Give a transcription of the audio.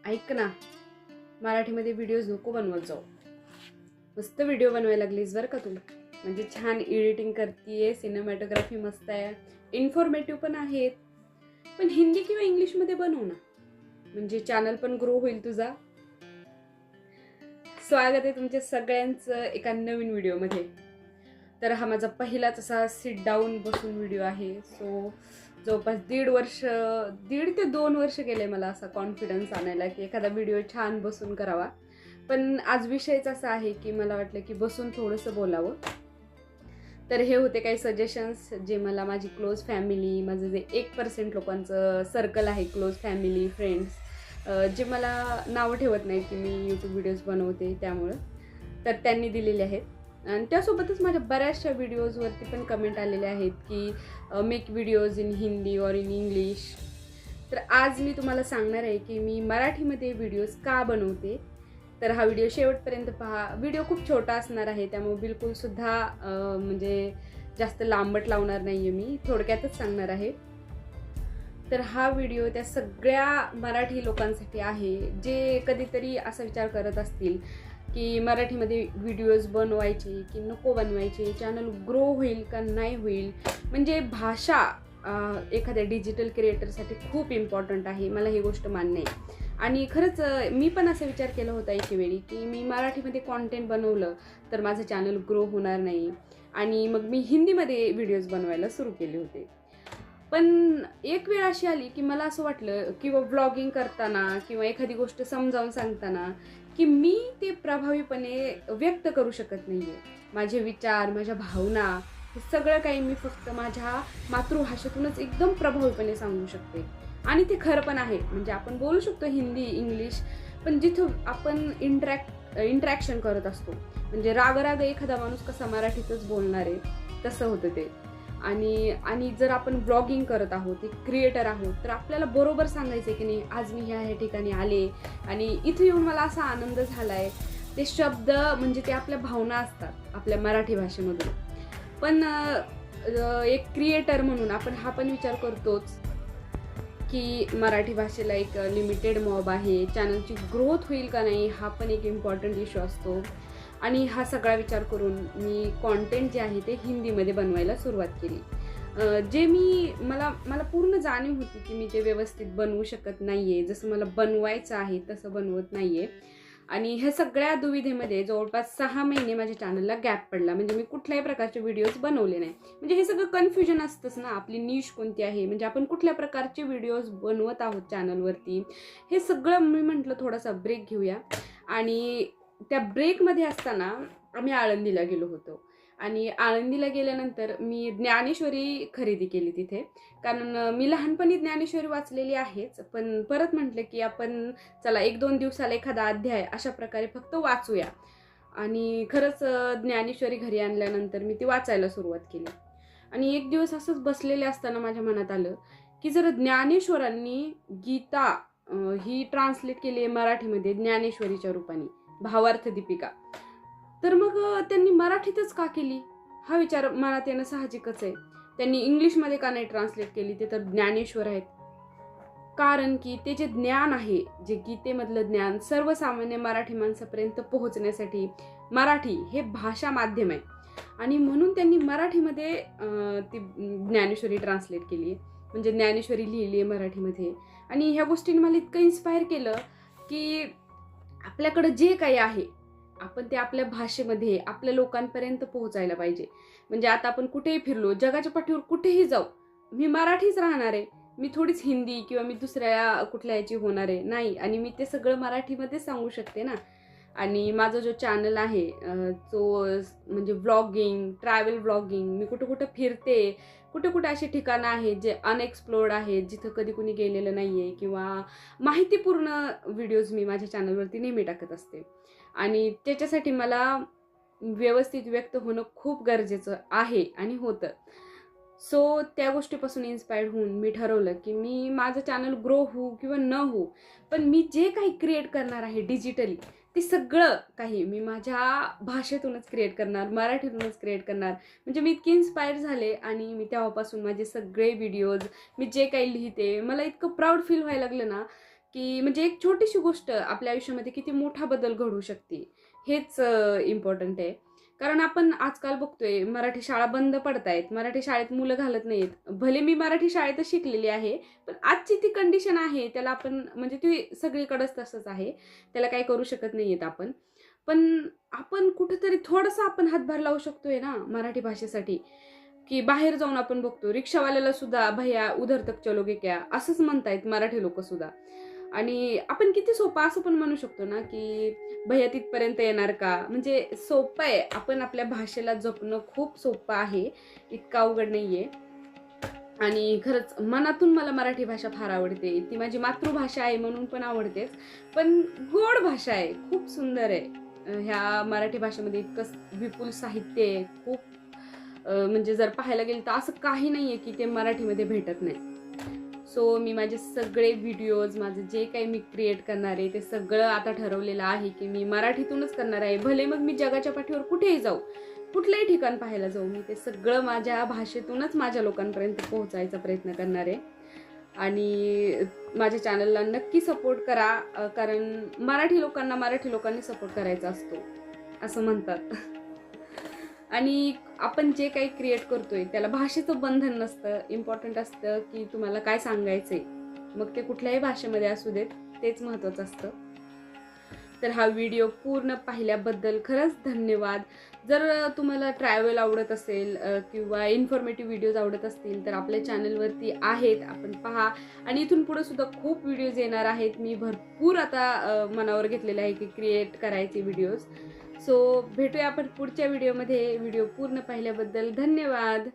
ऐक ना, मराठीमध्ये व्हिडिओज नको बनवत जाऊ. मस्त व्हिडिओ बनवायला लागलीस बरं का तू. म्हणजे छान एडिटिंग करतीये, सिनेमॅटोग्राफी मस्त आहे, इन्फॉर्मेटिव्ह पण आहेत. पण हिंदी किंवा इंग्लिशमध्ये बनव ना, म्हणजे चॅनल पण ग्रो होईल तुझा. स्वागत आहे तुमच्या सगळ्यांचं एका नवीन व्हिडिओमध्ये. तर हा माझा पहिलाच असा सिट डाऊन बसून व्हिडिओ आहे. सो जवळपास 1.5 ते 2 वर्ष गेले मला असा कॉन्फिडन्स आणायला की एखादा व्हिडिओ छान बसून करावा. पण आज विषयच असा आहे की मला वाटलं की बसून थोडंसं बोलावं. तर हे होते काही सजेशन्स जे मला माझी क्लोज फॅमिली, माझं जे 1% लोकांचं सर्कल आहे, क्लोज फॅमिली फ्रेंड्स, जे मला नावं ठेवत नाही की मी यूट्यूब व्हिडिओज बनवते त्यामुळं, तर त्यांनी दिलेले आहेत. आणि त्यासोबतच माझ्या बऱ्याचशा व्हिडिओजवरती पण कमेंट आलेले आहेत की मेक व्हिडिओज इन हिंदी और इन इंग्लिश. तर आज मी तुम्हाला सांगणार आहे की मी मराठीमध्ये व्हिडिओज का बनवते. तर हा व्हिडिओ शेवटपर्यंत पहा. व्हिडिओ खूप छोटा असणार आहे, त्यामुळे बिलकुलसुद्धा म्हणजे जास्त लांबट लावणार नाही आहे, मी थोडक्यातच सांगणार आहे. तर हा व्हिडिओ त्या सगळ्या मराठी लोकांसाठी आहे जे कधीतरी असा विचार करत असतील की मराठीमध्ये व्हिडिओज बनवायचे की नको बनवायचे, चॅनल ग्रो होईल का नाही होईल. म्हणजे भाषा एखाद्या डिजिटल क्रिएटरसाठी खूप इम्पॉर्टंट आहे, मला ही गोष्ट मान्य आहे. आणि खरंच मी पण असा विचार केला होता एकेवेळी की मी मराठीमध्ये कॉन्टेंट बनवलं तर माझं चॅनल ग्रो होणार नाही, आणि मग मी हिंदीमध्ये व्हिडिओज बनवायला सुरू केले होते. पण एक वेळ अशी आली की मला असं वाटलं किंवा व्लॉगिंग करताना किंवा एखादी गोष्ट समजावून सांगताना की मी ते प्रभावीपणे व्यक्त करू शकत नाही आहे. माझे विचार, माझ्या भावना, हे सगळं काही मी फक्त माझ्या मातृभाषेतूनच एकदम प्रभावीपणे सांगू शकते. आणि ते खरं पण आहे. म्हणजे आपण बोलू शकतो हिंदी, इंग्लिश, पण जिथं आपण इंटरॅक्शन करत असतो, म्हणजे राग एखादा माणूस कसा मराठीतच बोलणार आहे तसं होतं ते. आणि जर आपण ब्लॉगिंग करत आहोत, एक क्रिएटर आहोत, तर आपल्याला बरोबर सांगायचं आहे की नाही, आज मी ह्या ठिकाणी आले आणि इथे येऊन मला असा आनंद झाला आहे. ते शब्द म्हणजे ते आपल्या भावना असतात आपल्या मराठी भाषेमधून. पण एक क्रिएटर म्हणून आपण हा पण विचार करतोच की मराठी भाषेला एक लिमिटेड मॉब आहे, चॅनलची ग्रोथ होईल का नाही हा पण एक इम्पॉर्टंट इश्यू असतो. आणि हा सगळा विचार करून मी कॉन्टेंट जे आहे ते हिंदीमध्ये बनवायला सुरुवात केली. जे मला पूर्ण जाणीव होती की मी ते व्यवस्थित बनवू शकत नाही आहे, जसं मला बनवायचं आहे तसं बनवत नाही आहे. आणि ह्या सगळ्या दुविधेमध्ये जवळपास 6 महिने माझ्या चॅनलला गॅप पडला. म्हणजे मी कुठल्याही प्रकारचे व्हिडिओज बनवले नाही. म्हणजे हे सगळं कन्फ्युजन असतंच ना, आपली निश कोणती आहे, म्हणजे आपण कुठल्या प्रकारचे व्हिडिओज बनवत आहोत चॅनलवरती. हे सगळं मी म्हटलं थोडासा ब्रेक घेऊया. आणि त्या ब्रेकमध्ये असताना आम्ही आळंदीला गेलो होतो. आणि आळंदीला गेल्यानंतर मी ज्ञानेश्वरी खरेदी केली तिथे. कारण मी लहानपणी ज्ञानेश्वरी वाचलेली आहेच, पण परत म्हटलं की आपण चला 1-2 दिवसाला एखादा अध्याय अशा प्रकारे फक्त वाचूया. आणि खरंच ज्ञानेश्वरी घरी आणल्यानंतर मी ती वाचायला सुरुवात केली. आणि एक दिवस असंच बसलेले असताना माझ्या मनात आलं की जर ज्ञानेश्वरांनी गीता ही ट्रान्सलेट केली आहे मराठीमध्ये ज्ञानेश्वरीच्या रूपाने, भावार्थ दीपिका, तर मग त्यांनी मराठीतच का केली हा विचार मनात येणं साहजिकच आहे. त्यांनी इंग्लिशमध्ये का नाही ट्रान्सलेट केली, ते तर ज्ञानेश्वर आहेत. कारण की ते जे ज्ञान आहे, जे गीतेमधलं ज्ञान सर्वसामान्य मराठी माणसापर्यंत पोहोचण्यासाठी मराठी हे भाषा माध्यम आहे. आणि म्हणून त्यांनी मराठीमध्ये ती ज्ञानेश्वरी ट्रान्सलेट केली, म्हणजे ज्ञानेश्वरी लिहिली आहे मराठीमध्ये. आणि ह्या गोष्टीने मला इतकं इन्स्पायर केलं की आपल्याकडं जे काही आहे आपण ते आपल्या भाषेमध्ये आपल्या लोकांपर्यंत पोहोचायला पाहिजे. म्हणजे आता आपण कुठेही फिरलो, जगाच्या पाठीवर कुठेही जाऊ, मी मराठीच राहणार आहे. मी थोडीच हिंदी किंवा मी दुसऱ्या कुठल्या याची होणार आहे नाही. आणि मी ते सगळं मराठीमध्येच सांगू शकते ना. आणि माझा जो चॅनल आहे तो म्हणजे व्लॉगिंग, ट्रॅव्हल व्लॉगिंग, मी कुठं कुठं फिरते, कुठे कुठे अशी ठिकाणं आहेत जे अनएक्सप्लोर्ड आहेत, जिथं कधी कुणी गेलेलं नाही आहे, किंवा माहितीपूर्ण व्हिडिओज मी माझ्या चॅनलवरती नेहमी टाकत असते. आणि त्याच्यासाठी मला व्यवस्थित व्यक्त होणं खूप गरजेचं आहे आणि होतं. सो त्या गोष्टीपासून इन्स्पायर्ड होऊन मी ठरवलं की मी माझं चॅनल ग्रो होऊ किंवा न होऊ, पण मी जे काही क्रिएट करणार आहे डिजिटली, ते सगळं काही मी माझ्या भाषेतूनच क्रिएट करणार, मराठीतूनच क्रिएट करणार. म्हणजे मी इतकी इन्स्पायर झाले आणि मी तेव्हापासून माझे सगळे व्हिडिओज, मी जे काही लिहिते, मला इतकं प्राऊड फील व्हायला लागलं ना की म्हणजे एक छोटीशी गोष्ट आपल्या आयुष्यामध्ये किती मोठा बदल घडवू शकते, हेच इम्पॉर्टंट आहे. कारण आपण आजकाल बघतोय मराठी शाळा बंद पडतायत, मराठी शाळेत मुलं घालत नाहीत. भले मी मराठी शाळेतच शिकलेली आहे, पण आजची ती कंडिशन आहे, त्याला आपण म्हणजे ती सगळीकडेच तसंच आहे, त्याला काही करू शकत नाहीयेत आपण. पण आपण कुठेतरी थोडंसं आपण हातभार लावू शकतोय ना मराठी भाषेसाठी, की बाहेर जाऊन आपण बघतो रिक्षावाल्याला सुद्धा भैया उधर तक चलोगे क्या असंच म्हणतायत मराठी लोक सुद्धा. आणि आपण किती सोपं असं पण म्हणू शकतो ना, की भैया तिथपर्यंत येणार का, म्हणजे सोपं आहे. आपण आपल्या भाषेला जपणं खूप सोपं आहे, इतकं अवघड नाहीये. आणि खरंच मनातून मला मराठी भाषा फार आवडते. ती माझी मातृभाषा आहे म्हणून पण आवडतेच, पण गोड भाषा आहे, खूप सुंदर आहे. ह्या मराठी भाषेमध्ये इतकं विपुल साहित्य आहे, खूप म्हणजे जर पाहायला गेलं तर असं काही नाहीये की ते मराठीमध्ये भेटत नाही. सो मी माझे सगळे व्हिडिओज, माझं जे काही मी क्रिएट करणार आहे ते सगळं आता ठरवलेलं आहे की मी मराठीतूनच करणार आहे. भले मग मी जगाच्या पाठीवर कुठेही जाऊ, कुठलंही ठिकाण पाहायला जाऊ, मी ते सगळं माझ्या भाषेतूनच माझ्या लोकांपर्यंत पोहोचायचा प्रयत्न करणार आहे. आणि माझ्या चॅनलला नक्की सपोर्ट करा, कारण मराठी लोकांनी सपोर्ट करायचा असतो असं म्हणतात. आणि आपण जे काही क्रिएट करतोय त्याला भाषेचं बंधन नसतं, इम्पॉर्टंट असतं की तुम्हाला काय सांगायचंय, मग ते कुठल्याही भाषेमध्ये असू देत, तेच महत्त्वाचं असतं. तर हा व्हिडिओ पूर्ण पाहिल्याबद्दल खरंच धन्यवाद. जर तुम्हाला ट्रॅव्हल आवडत असेल किंवा इन्फॉर्मेटिव्ह व्हिडिओज आवडत असतील तर आपल्या चॅनलवरती आहेत, आपण पहा. आणि इथून पुढे सुद्धा खूप व्हिडिओज येणार आहेत. मी भरपूर आता मनावर घेतलेलं आहे की क्रिएट करायचे व्हिडिओज. सो भेटूया आपण पुढच्या व्हिडिओमध्ये. व्हिडिओ पूर्ण पाहिल्याबद्दल धन्यवाद.